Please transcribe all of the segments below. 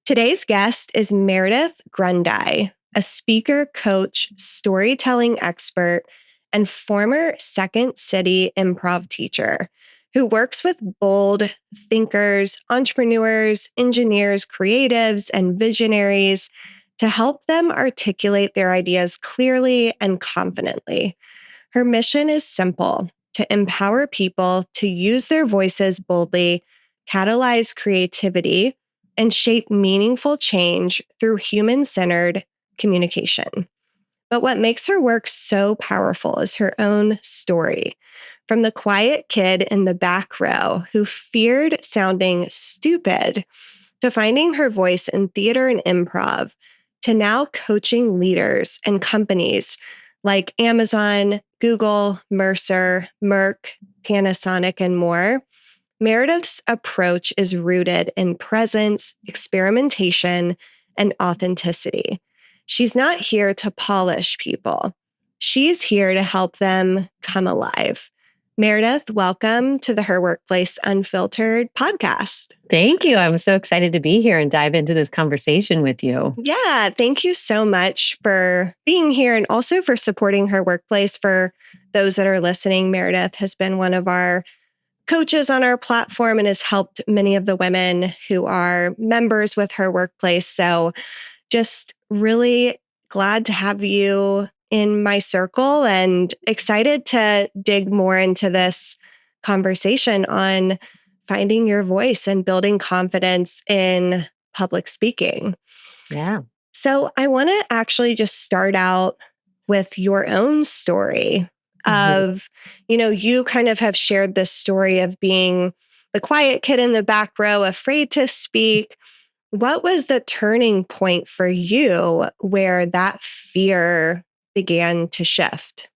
Today's guest is Meridith Grundei, a speaker, coach, storytelling expert, and former Second City improv teacher who works with bold thinkers, entrepreneurs, engineers, creatives, and visionaries to help them articulate their ideas clearly and confidently. Her mission is simple: to empower people to use their voices boldly, catalyze creativity, and shape meaningful change through human-centered communication. But what makes her work so powerful is her own story. From the quiet kid in the back row who feared sounding stupid, to finding her voice in theater and improv, to now coaching leaders and companies like Amazon, Google, Mercer, Merck, Panasonic, and more. Meredith's approach is rooted in presence, experimentation, and authenticity. She's not here to polish people. She's here to help them come alive. Meredith, welcome to the Her Workplace Unfiltered podcast. Thank you. I'm so excited to be here and dive into this conversation with you. Yeah, thank you so much for being here and also for supporting Her Workplace. For those that are listening, Meredith has been one of our coaches on our platform and has helped many of the women who are members with Her Workplace. So just really glad to have you in my circle and excited to dig more into this conversation on finding your voice and building confidence in public speaking. Yeah. So I want to actually just start out with your own story of, you kind of have shared this story of being the quiet kid in the back row, afraid to speak. What was the turning point for you where that fear began to shift?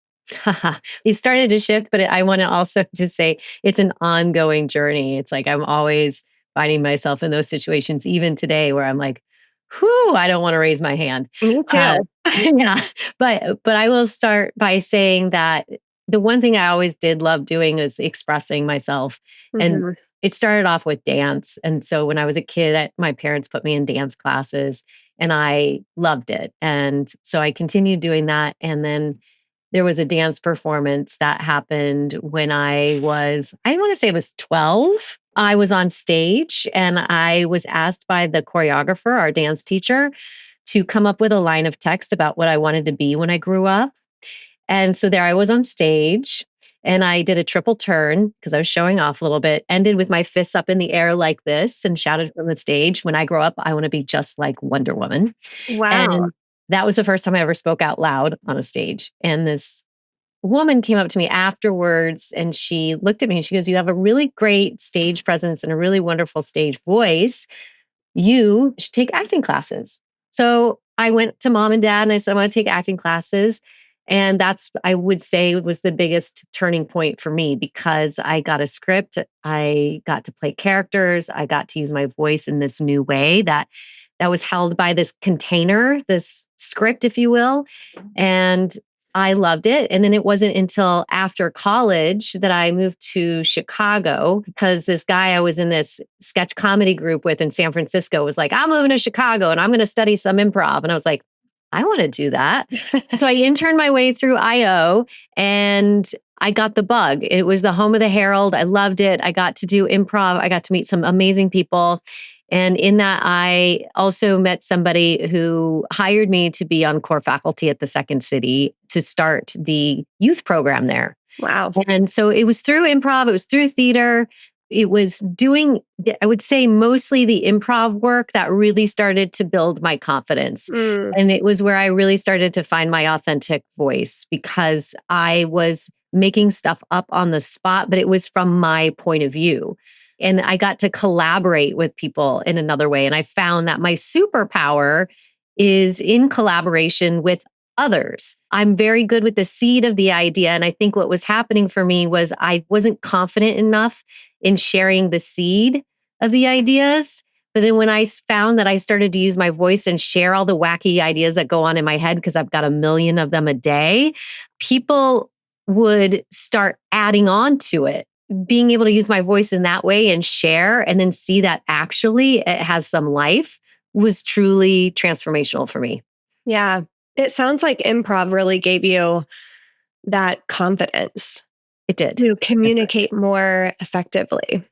It started to shift, but I want to also just say it's an ongoing journey. It's like I'm always finding myself in those situations, even today, where I'm like, whew, I don't want to raise my hand. Me too. Yeah. But I will start by saying that the one thing I always did love doing is expressing myself. And Mhm. it started off with dance. And so when I was a kid, my parents put me in dance classes and I loved it. And so I continued doing that. And then there was a dance performance that happened when I want to say it was 12. I was on stage and I was asked by the choreographer, our dance teacher, to come up with a line of text about what I wanted to be when I grew up. And so there I was on stage and I did a triple turn because I was showing off a little bit, ended with my fists up in the air like this and shouted from the stage, when I grow up, I want to be just like Wonder Woman. Wow. And that was the first time I ever spoke out loud on a stage. And this woman came up to me afterwards and she looked at me and she goes, "You have a really great stage presence and a really wonderful stage voice. You should take acting classes." So I went to mom and dad and I said, "I want to take acting classes." And that's, I would say, was the biggest turning point for me because I got a script. I got to play characters. I got to use my voice in this new way that was held by this container, this script, if you will. And I loved it. And then it wasn't until after college that I moved to Chicago because this guy I was in this sketch comedy group with in San Francisco was like, "I'm moving to Chicago and I'm going to study some improv." And I was like, I want to do that. So I interned my way through IO and I got the bug. It was the home of the Herald. I loved it. I got to do improv. I got to meet some amazing people. And in that, I also met somebody who hired me to be on core faculty at the Second City to start the youth program there. Wow. And so it was through improv, it was through theater. It was doing, I would say, mostly the improv work that really started to build my confidence. And it was where I really started to find my authentic voice because I was making stuff up on the spot, but it was from my point of view. And I got to collaborate with people in another way. And I found that my superpower is in collaboration with others. I'm very good with the seed of the idea. And I think what was happening for me was I wasn't confident enough in sharing the seed of the ideas. But then when I found that I started to use my voice and share all the wacky ideas that go on in my head, because I've got a million of them a day, people would start adding on to it. Being able to use my voice in that way and share and then see that actually it has some life was truly transformational for me. Yeah. It sounds like improv really gave you that confidence It did. to communicate more effectively.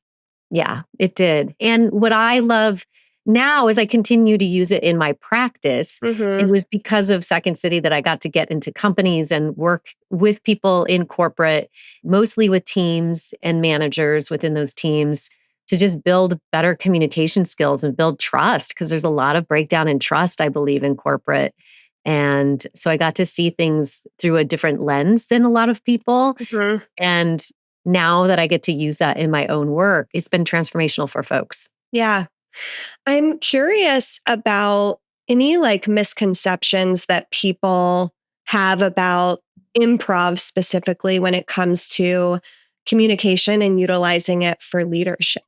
Yeah, it did. And what I love now as I continue to use it in my practice, it Mm-hmm. was because of Second City that I got to get into companies and work with people in corporate, mostly with teams and managers within those teams to just build better communication skills and build trust because there's a lot of breakdown in trust, I believe, in corporate. And so I got to see things through a different lens than a lot of people. Mm-hmm. And now that I get to use that in my own work, it's been transformational for folks. Yeah. I'm curious about any like misconceptions that people have about improv specifically when it comes to communication and utilizing it for leadership.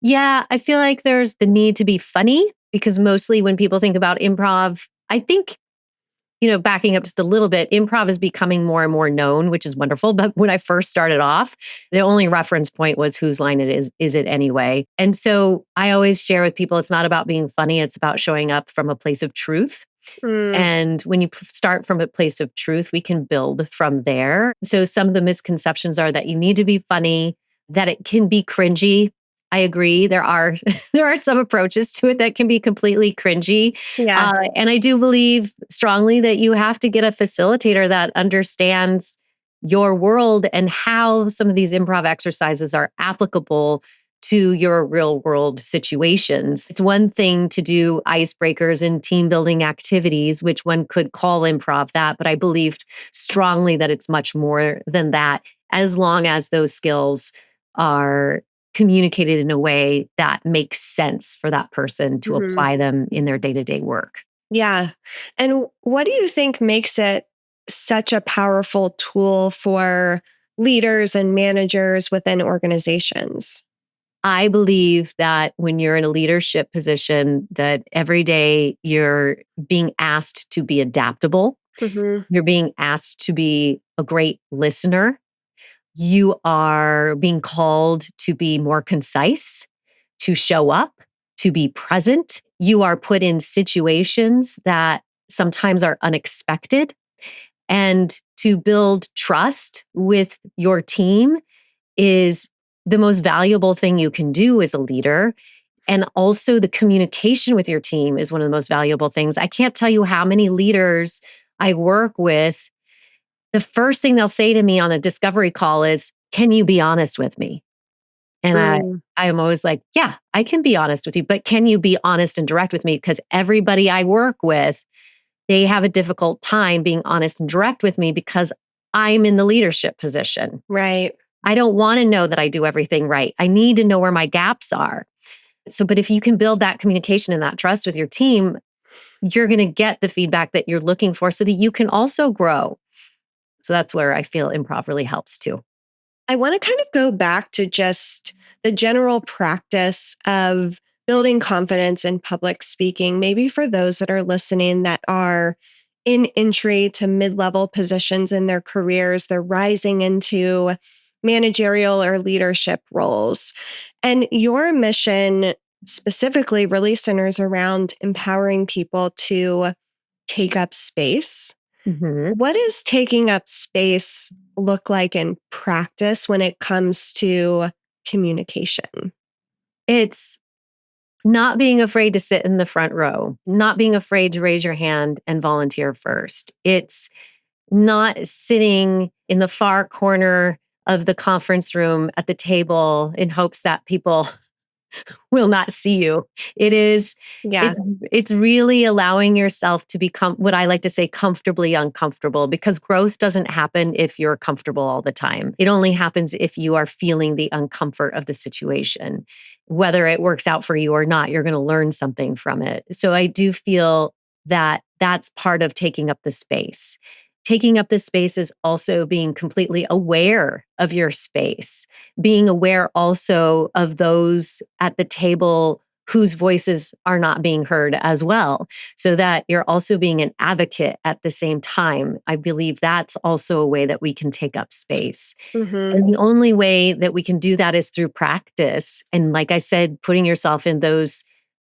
Yeah, I feel like there's the need to be funny because mostly when people think about improv, I think, backing up just a little bit, improv is becoming more and more known, which is wonderful. But when I first started off, the only reference point was whose line it is it anyway? And so I always share with people it's not about being funny, it's about showing up from a place of truth. Mm, And when you start from a place of truth, we can build from there. So some of the misconceptions are that you need to be funny, that it can be cringy. I agree. There are there are some approaches to it that can be completely cringy, yeah. and I do believe strongly that you have to get a facilitator that understands your world and how some of these improv exercises are applicable to your real world situations. It's one thing to do icebreakers and team building activities, which one could call improv that, but I believed strongly that it's much more than that, as long as those skills are communicated in a way that makes sense for that person to Mhm. apply them in their day to day work. Yeah. And what do you think makes it such a powerful tool for leaders and managers within organizations? I believe that when you're in a leadership position, that every day you're being asked to be adaptable. Hmm. You're being asked to be a great listener. You are being called to be more concise, to show up, to be present. You are put in situations that sometimes are unexpected. And to build trust with your team is the most valuable thing you can do as a leader. And also, the communication with your team is one of the most valuable things. I can't tell you how many leaders I work with. The first thing they'll say to me on a discovery call is, "Can you be honest with me?" And Mm, I am always like, "Yeah, I can be honest with you, but can you be honest and direct with me?" Because everybody I work with, they have a difficult time being honest and direct with me because I'm in the leadership position. right. I don't want to know that I do everything right. I need to know where my gaps are. So, but if you can build that communication and that trust with your team, you're going to get the feedback that you're looking for so that you can also grow. So that's where I feel improv really helps too. I want to kind of go back to just the general practice of building confidence in public speaking, maybe for those that are listening that are in entry to mid level positions in their careers, they're rising into managerial or leadership roles. And your mission specifically really centers around empowering people to take up space. Mhm. What does taking up space look like in practice when it comes to communication? It's not being afraid to sit in the front row, not being afraid to raise your hand and volunteer first. It's not sitting in the far corner of the conference room at the table in hopes that people will not see you. It is Yeah. it's it's really allowing yourself to become what I like to say comfortably uncomfortable because growth doesn't happen if you're comfortable all the time. It only happens if you are feeling the uncomfort of the situation. Whether it works out for you or not, you're going to learn something from it. So I do feel that that's part of taking up the space. Taking up the space is also being completely aware of your space, being aware also of those at the table whose voices are not being heard as well, so that you're also being an advocate at the same time. I believe that's also a way that we can take up space. Hmm. And the only way that we can do that is through practice. And like I said, putting yourself in those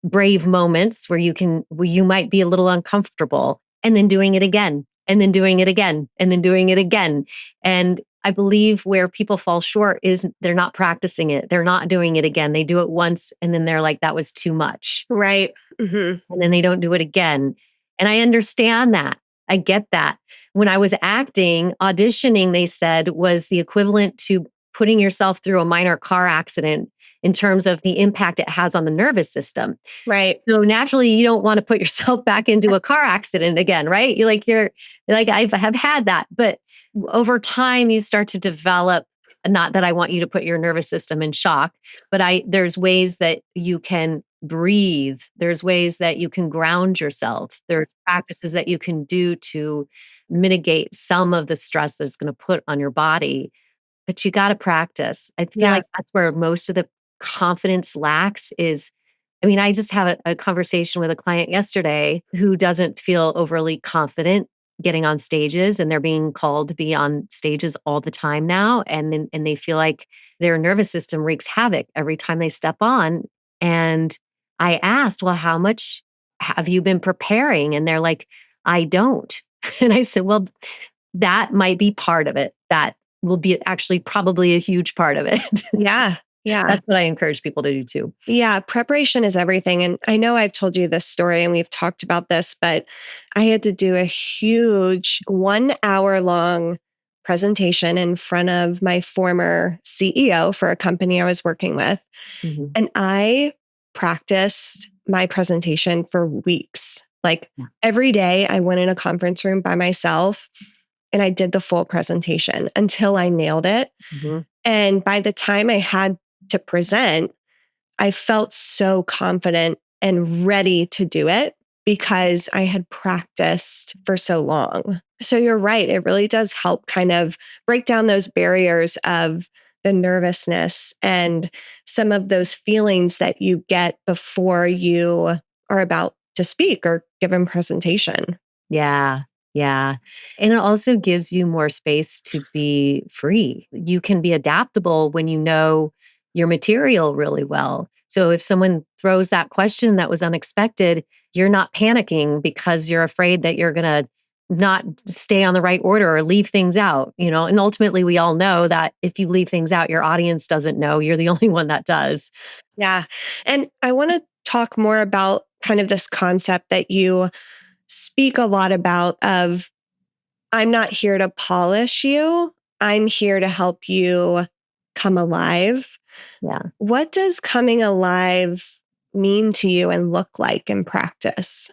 brave moments where you might be a little uncomfortable, and then doing it again, and then doing it again, and then doing it again. And I believe where people fall short is they're not practicing it. They're not doing it again. They do it once and then they're like, that was too much. Right. And then they don't do it again. And I understand that. I get that. When I was acting, auditioning, they said was the equivalent to putting yourself through a minor car accident in terms of the impact it has on the nervous system. Right. So naturally, you don't want to put yourself back into a car accident again, right? You're like, I have had that. But over time, you start to develop, not that I want you to put your nervous system in shock, but there's ways that you can breathe. There's ways that you can ground yourself. There's practices that you can do to mitigate some of the stress that's going to put on your body. But you got to practice. I feel Yeah. like that's where most of the confidence lacks is, I mean, I just had a conversation with a client yesterday who doesn't feel overly confident getting on stages, and they're being called to be on stages all the time now. And they feel like their nervous system wreaks havoc every time they step on. And I asked, well, how much have you been preparing? And they're like, I don't. And I said, well, that might be part of it. That will be actually probably a huge part of it. Yeah. Yeah. That's what I encourage people to do too. Yeah. Preparation is everything. And I know I've told you this story and we've talked about this, but I had to do a huge 1 hour long presentation in front of my former CEO for a company I was working with. Mhm. And I practiced my presentation for weeks. Like Yeah. every day, I went in a conference room by myself and I did the full presentation until I nailed it. Mhm. And by the time I had to present, I felt so confident and ready to do it because I had practiced for so long. So you're right. It really does help kind of break down those barriers of the nervousness and some of those feelings that you get before you are about to speak or give a presentation. Yeah. Yeah. And it also gives you more space to be free. You can be adaptable when you know your material really well. So if someone throws that question that was unexpected, you're not panicking because you're afraid that you're going to not stay on the right order or leave things out, and ultimately we all know that if you leave things out, your audience doesn't know. You're the only one that does. Yeah. And I want to talk more about kind of this concept that you speak a lot about of I'm not here to polish you. I'm here to help you come alive. Yeah. What does coming alive mean to you and look like in practice?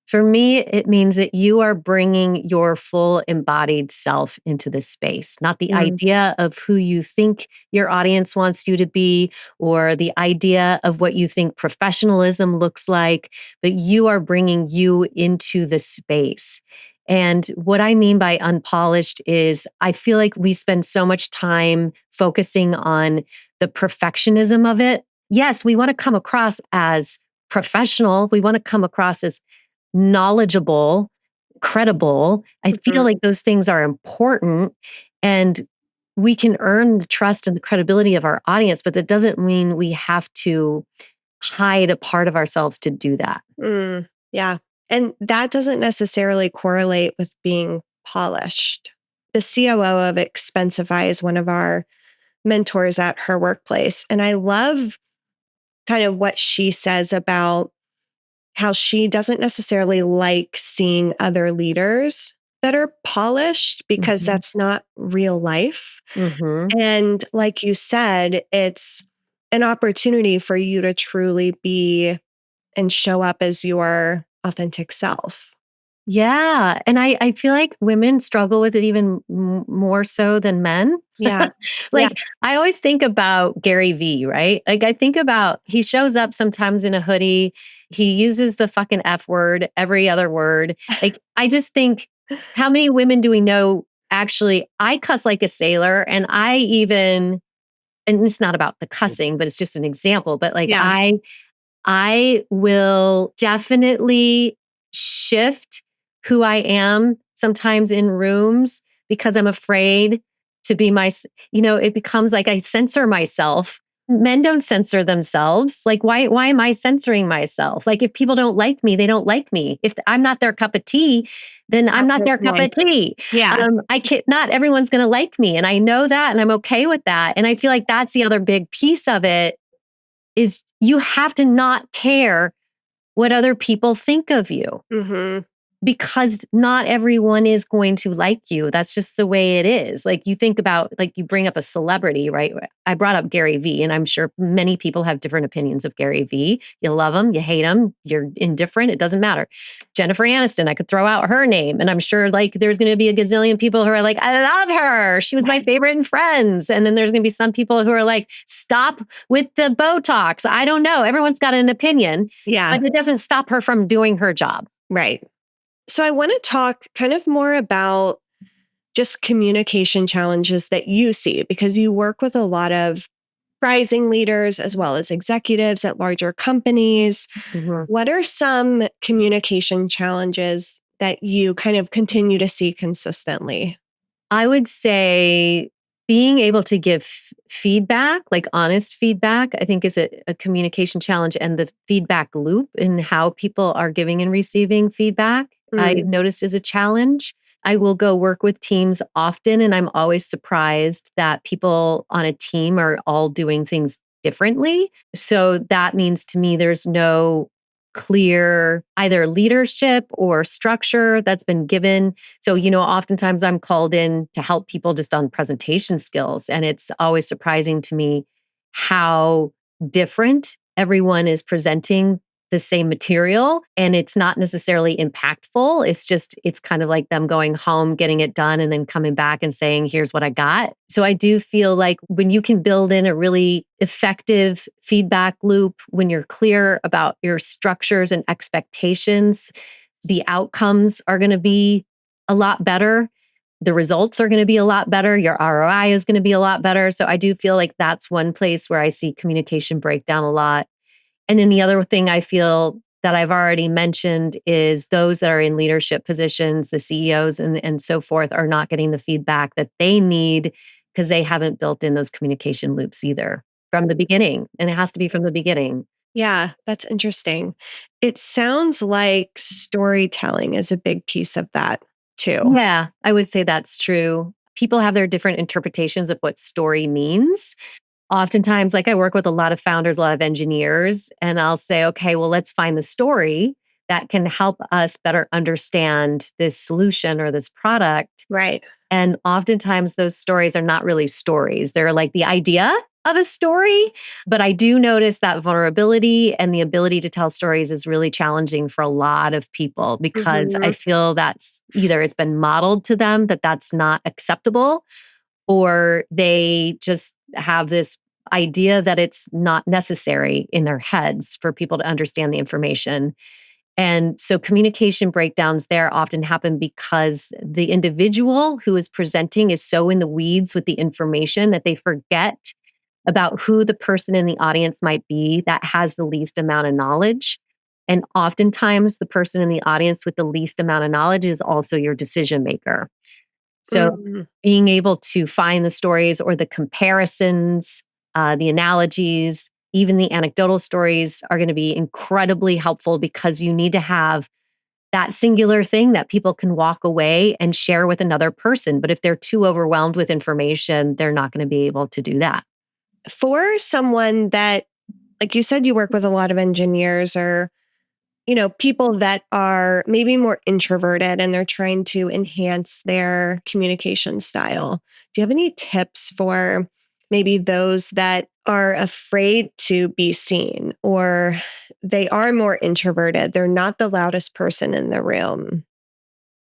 For me, it means that you are bringing your full embodied self into this space, not the Mm, idea of who you think your audience wants you to be or the idea of what you think professionalism looks like, but you are bringing you into the space. And what I mean by unpolished is I feel like we spend so much time focusing on the perfectionism of it. Yes, we want to come across as professional. We want to come across as knowledgeable, credible. I feel mhm. like those things are important and we can earn the trust and the credibility of our audience, but that doesn't mean we have to hide a part of ourselves to do that. Yeah. And that doesn't necessarily correlate with being polished. The COO of Expensify is one of our mentors at her workplace. And I love kind of what she says about how she doesn't necessarily like seeing other leaders that are polished because Mhm. that's not real life. Mhm. And like you said, it's an opportunity for you to truly be and show up as your authentic self. Yeah. And I feel like women struggle with it even more so than men. Yeah. Yeah. Like, I always think about Gary Vee, right? Like, I think about he shows up sometimes in a hoodie. He uses the fucking F word, every other word. Like, I just think, how many women do we know actually? I cuss like a sailor, and and it's not about the cussing, but it's just an example. But like, Yeah. I will definitely shift who I am sometimes in rooms because I'm afraid to be it becomes like I censor myself Men don't censor themselves. Like, why am I censoring myself? Like, if people don't like me, they don't like me. If I'm not their cup of tea, then I'm not their cup of tea. Yeah. I can't, not everyone's going to like me. And I know that, and I'm okay with that. And I feel like that's the other big piece of it is you have to not care what other people think of you. Mm-hmm. Because not everyone is going to like you. That's just the way it is. Like you think about, like you bring up a celebrity, right? I brought up Gary Vee, and I'm sure many people have different opinions of Gary Vee. You love him, you hate him, you're indifferent. It doesn't matter. Jennifer Aniston, I could throw out her name, and I'm sure like there's going to be a gazillion people who are like, I love her. She was my favorite in Friends. And then there's going to be some people who are like, stop with the Botox. I don't know. Everyone's got an opinion. Yeah. But it doesn't stop her from doing her job. Right. So I want to talk kind of more about just communication challenges that you see, because you work with a lot of rising leaders as well as executives at larger companies. Mhm. What are some communication challenges that you kind of continue to see consistently? I would say being able to give feedback, like honest feedback, I think is a communication challenge, and the feedback loop in how people are giving and receiving feedback, I Mm. noticed is a challenge. I will go work with teams often, and I'm always surprised that people on a team are all doing things differently. So that means to me there's no clear either leadership or structure that's been given. So, oftentimes I'm called in to help people just on presentation skills. And it's always surprising to me how different everyone is presenting the same material. And it's not necessarily impactful. It's kind of like them going home, getting it done, and then coming back and saying, here's what I got. So I do feel like when you can build in a really effective feedback loop, when you're clear about your structures and expectations, the outcomes are going to be a lot better. The results are going to be a lot better. Your ROI is going to be a lot better. So I do feel like that's one place where I see communication breakdown a lot. And then the other thing I feel that I've already mentioned is those that are in leadership positions, the CEOs and so forth, are not getting the feedback that they need because they haven't built in those communication loops either from the beginning. And it has to be from the beginning. Yeah, that's interesting. It sounds like storytelling is a big piece of that too. Yeah, I would say that's true. People have their different interpretations of what story means. Oftentimes, like I work with a lot of founders, a lot of engineers, and I'll say, okay, well, let's find the story that can help us better understand this solution or this product. Right. And oftentimes, those stories are not really stories. They're like the idea of a story. But I do notice that vulnerability and the ability to tell stories is really challenging for a lot of people because I Mhm. feel that's either it's been modeled to them that that's not acceptable, or they just have this idea that it's not necessary in their heads for people to understand the information. And so communication breakdowns there often happen because the individual who is presenting is so in the weeds with the information that they forget about who the person in the audience might be that has the least amount of knowledge. And oftentimes, the person in the audience with the least amount of knowledge is also your decision maker. So Mm. being able to find the stories or the comparisons, the analogies, even the anecdotal stories are going to be incredibly helpful because you need to have that singular thing that people can walk away and share with another person. But if they're too overwhelmed with information, they're not going to be able to do that. For someone that, like you said, you work with a lot of engineers or, people that are maybe more introverted and they're trying to enhance their communication style. Do you have any tips for maybe those that are afraid to be seen, or they are more introverted? They're not the loudest person in the room.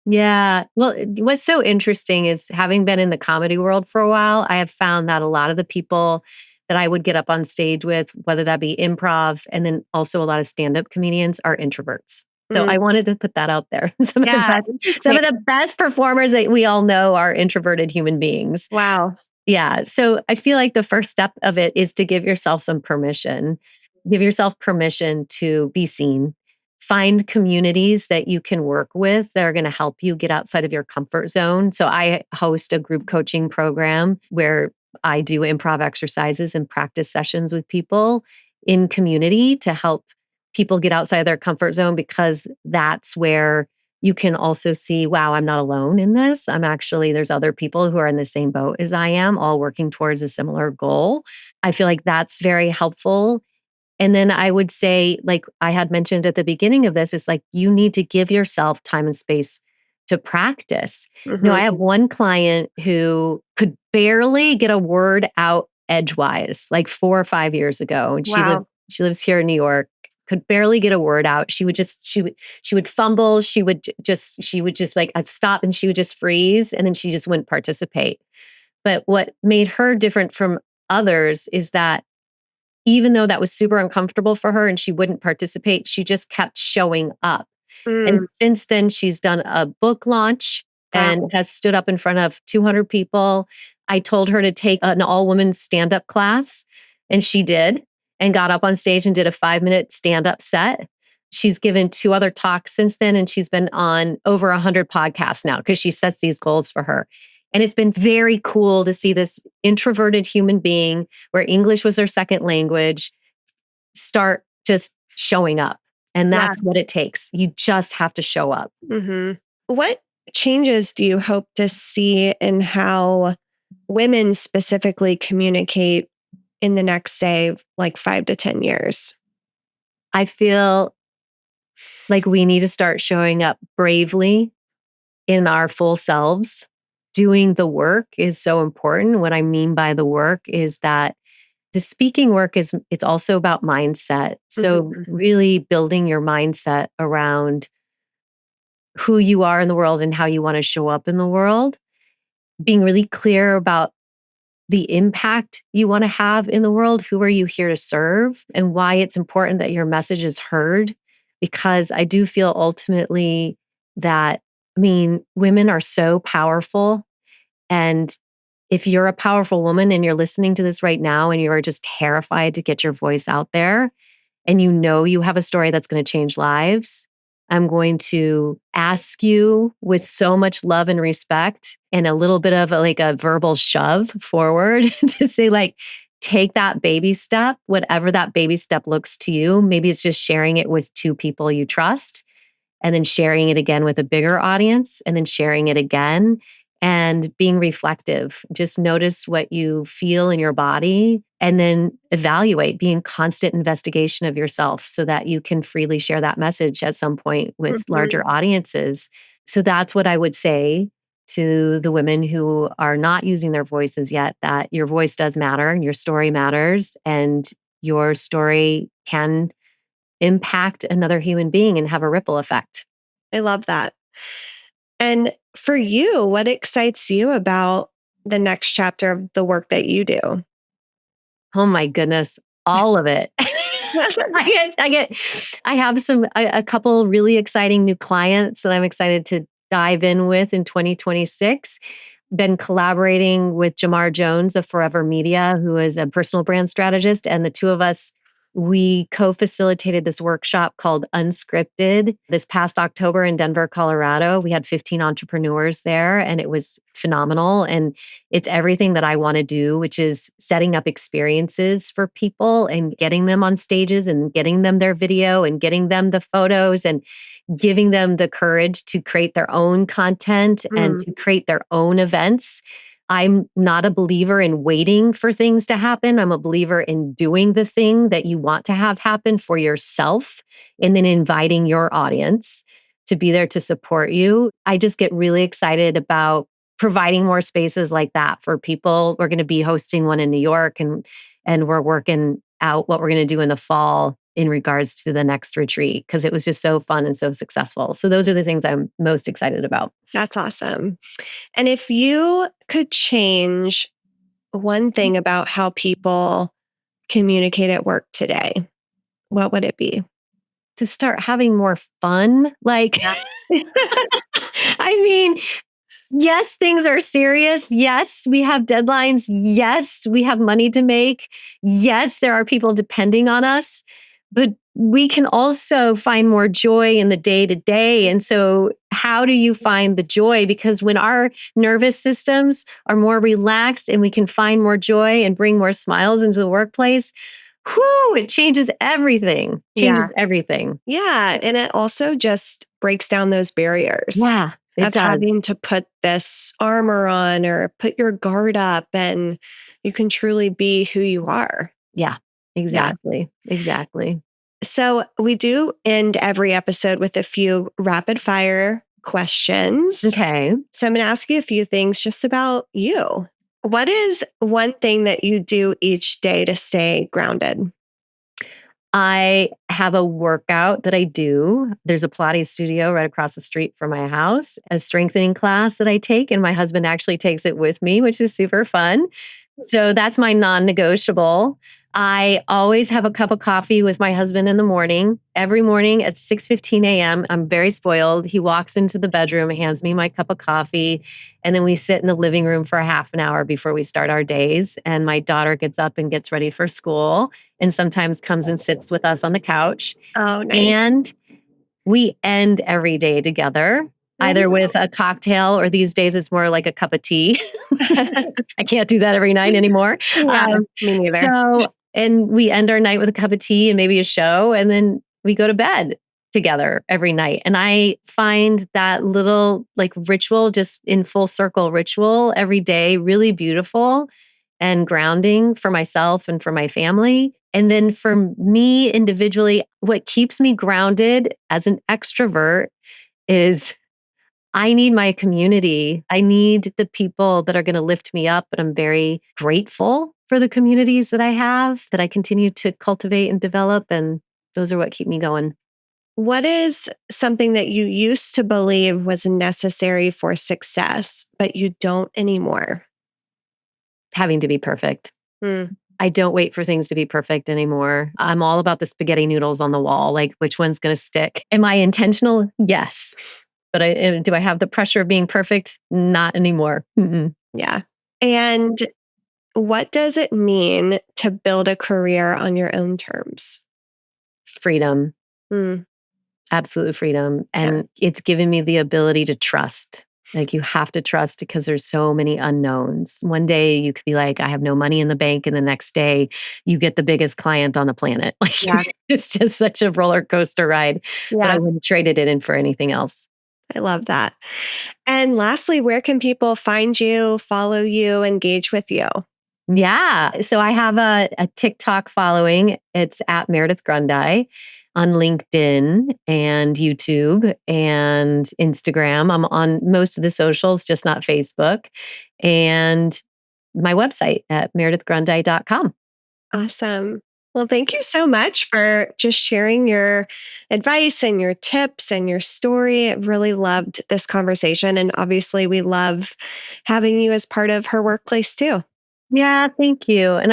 Yeah. Well, what's so interesting is having been in the comedy world for a while, I have found that a lot of the people that I would get up on stage with, whether that be improv and then also a lot of stand-up comedians, are introverts. So Mm. I wanted to put that out there. Some of the Yeah, best, some interesting. of the best performers that we all know are introverted human beings. Wow. Yeah. So I feel like the first step of it is to give yourself some permission. Give yourself permission to be seen. Find communities that you can work with that are going to help you get outside of your comfort zone. So I host a group coaching program where I do improv exercises and practice sessions with people in community to help people get outside their comfort zone, because that's where you can also see, wow, I'm not alone in this. There's other people who are in the same boat as I am, all working towards a similar goal. I feel like that's very helpful. And then I would say, like I had mentioned at the beginning of this, it's like you need to give yourself time and space to practice. I have one client who could barely get a word out edgewise, like 4 or 5 years ago. And Wow. she lives here in New York, could barely get a word out. She would fumble. She would just like, I'd stop and she would just freeze. And then she just wouldn't participate. But what made her different from others is that even though that was super uncomfortable for her and she wouldn't participate, she just kept showing up. And since then, she's done a book launch and has stood up in front of 200 people. I told her to take an all-women stand-up class, and she did, and got up on stage and did a 5-minute stand-up set. She's given 2 other talks since then, and she's been on over 100 podcasts now because she sets these goals for her. And it's been very cool to see this introverted human being, where English was her second language, start just showing up. And that's what it takes. You just have to show up. What changes do you hope to see in how women specifically communicate in the next, say, like 5 to 10 years? I feel like we need to start showing up bravely in our full selves. Doing the work is so important. What I mean by the work is that the speaking work it's also about mindset. So really building your mindset around who you are in the world and how you want to show up in the world. Being really clear about the impact you want to have in the world. Who are you here to serve, and why it's important that your message is heard? Because I do feel ultimately that, women are so powerful. And if you're a powerful woman and you're listening to this right now and you are just terrified to get your voice out there, and you have a story that's going to change lives, I'm going to ask you with so much love and respect and a little bit of a verbal shove forward to say, like, take that baby step, whatever that baby step looks to you. Maybe it's just sharing it with 2 people you trust, and then sharing it again with a bigger audience, and then sharing it again, and being reflective. Just notice what you feel in your body, and then evaluate, be in constant investigation of yourself so that you can freely share that message at some point with larger audiences. So that's what I would say to the women who are not using their voices yet, that your voice does matter and your story matters, and your story can impact another human being and have a ripple effect. I love that. And for you, what excites you about the next chapter of the work that you do? Oh my goodness, all of it. I have a couple really exciting new clients that I'm excited to dive in with in 2026. Been collaborating with Jamar Jones of Forever Media, who is a personal brand strategist. And the 2 of us, we co-facilitated this workshop called Unscripted this past October in Denver, Colorado. We had 15 entrepreneurs there, and it was phenomenal. And it's everything that I want to do, which is setting up experiences for people and getting them on stages and getting them their video and getting them the photos and giving them the courage to create their own content and to create their own events. I'm not a believer in waiting for things to happen. I'm a believer in doing the thing that you want to have happen for yourself, and then inviting your audience to be there to support you. I just get really excited about providing more spaces like that for people. We're going to be hosting one in New York, and we're working out what we're going to do in the fall in regards to the next retreat, because it was just so fun and so successful. So those are the things I'm most excited about. That's awesome. And if you could change one thing about how people communicate at work today, what would it be? To start having more fun. Yes, things are serious. Yes, we have deadlines. Yes, we have money to make. Yes, there are people depending on us, but we can also find more joy in the day to day. And so how do you find the joy? Because when our nervous systems are more relaxed and we can find more joy and bring more smiles into the workplace, whoo, it changes everything. Changes everything. Yeah. And it also just breaks down those barriers. Yeah, it of does. having to put this armor on or put your guard up, and you can truly be who you are. Yeah, exactly. Exactly. So we do end every episode with a few rapid fire questions. Okay. So I'm going to ask you a few things just about you. What is one thing that you do each day to stay grounded? I have a workout that I do. There's a Pilates studio right across the street from my house, a strengthening class that I take, and my husband actually takes it with me, which is super fun. So that's my non-negotiable. I always have a cup of coffee with my husband in the morning. Every morning at 6:15 a.m. I'm very spoiled. He walks into the bedroom, hands me my cup of coffee, and then we sit in the living room for a half an hour before we start our days. And my daughter gets up and gets ready for school and sometimes comes and sits with us on the couch. Oh, nice. And we end every day together, either with a cocktail or these days it's more like a cup of tea. I can't do that every night anymore. Me neither. So, and we end our night with a cup of tea and maybe a show, and then we go to bed together every night. And I find that little like ritual, just in full circle ritual every day, really beautiful and grounding for myself and for my family. And then for me individually, what keeps me grounded as an extrovert is I need my community. I need the people that are going to lift me up. But I'm very grateful for the communities that I have, that I continue to cultivate and develop. And those are what keep me going. What is something that you used to believe was necessary for success, but you don't anymore? Having to be perfect. I don't wait for things to be perfect anymore. I'm all about the spaghetti noodles on the wall, like which one's going to stick. Am I intentional? Yes. But do I have the pressure of being perfect? Not anymore. Mm-mm. Yeah. And what does it mean to build a career on your own terms? Freedom. Absolute freedom. And it's given me the ability to trust. Like you have to trust because there's so many unknowns. One day you could be like, I have no money in the bank. And the next day you get the biggest client on the planet. Like it's just such a roller coaster ride. But I wouldn't trade it in for anything else. I love that. And lastly, where can people find you, follow you, engage with you? Yeah. So I have a TikTok following. It's at Meridith Grundei on LinkedIn and YouTube and Instagram. I'm on most of the socials, just not Facebook. And my website at meridithgrundei.com. Awesome. Well, thank you so much for just sharing your advice and your tips and your story. I really loved this conversation. And obviously, we love having you as part of Her Workplace too. Yeah, thank you. And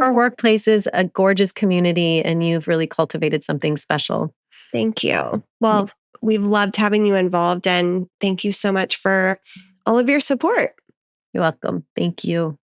our workplace is a gorgeous community, and you've really cultivated something special. Thank you. Well, we've loved having you involved, and thank you so much for all of your support. You're welcome. Thank you.